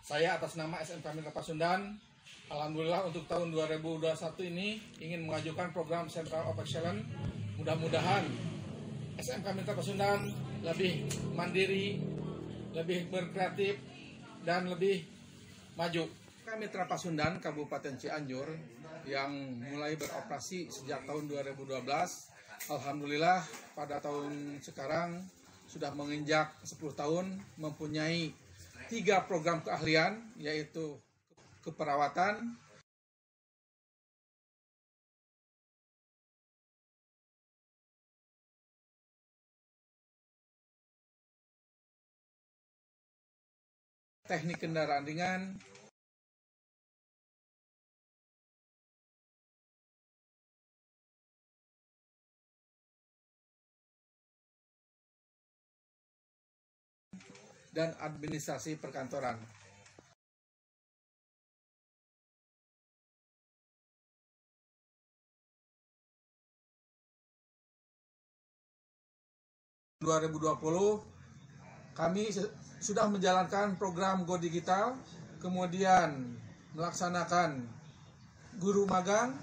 Saya atas nama SMK Mitra Pasundan, alhamdulillah untuk tahun 2021 ini ingin mengajukan program Center of Excellence. Mudah-mudahan SMK Mitra Pasundan lebih mandiri, lebih berkreatif, dan lebih maju. Mitra Pasundan Kabupaten Cianjur yang mulai beroperasi sejak tahun 2012, alhamdulillah pada tahun sekarang sudah menginjak 10 tahun, mempunyai 3 program keahlian, yaitu keperawatan, teknik kendaraan ringan, dan administrasi perkantoran. Tahun 2020 kami sudah menjalankan program Go Digital, kemudian melaksanakan guru magang,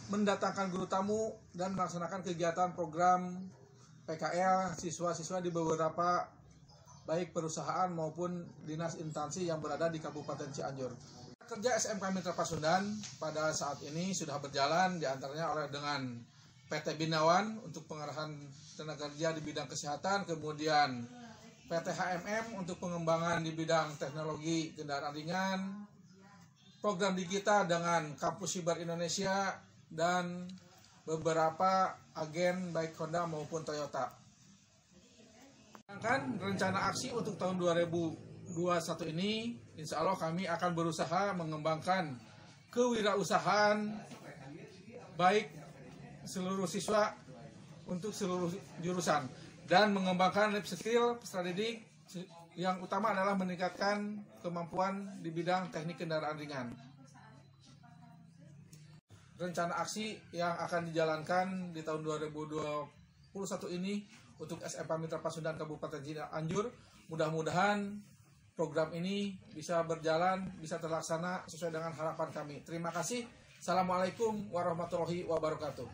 mendatangkan guru tamu, dan melaksanakan kegiatan program PKL siswa-siswa di beberapa baik perusahaan maupun dinas instansi yang berada di Kabupaten Cianjur. Kerja SMK Mitra Pasundan pada saat ini sudah berjalan, diantaranya oleh dengan PT Binawan untuk pengarahan tenaga kerja di bidang kesehatan, kemudian PT HMM untuk pengembangan di bidang teknologi kendaraan ringan, program digital dengan Kampus Siber Indonesia, dan beberapa agen baik Honda maupun Toyota. Rencana aksi untuk tahun 2021 ini, insya Allah kami akan berusaha mengembangkan kewirausahaan baik seluruh siswa untuk seluruh jurusan, dan mengembangkan life skill strategic yang utama adalah meningkatkan kemampuan di bidang teknik kendaraan ringan. Rencana aksi yang akan dijalankan di tahun 2021 ini untuk SMK Mitra Pasundan Kabupaten Cianjur, mudah-mudahan program ini bisa berjalan, bisa terlaksana sesuai dengan harapan kami. Terima kasih. Assalamualaikum warahmatullahi wabarakatuh.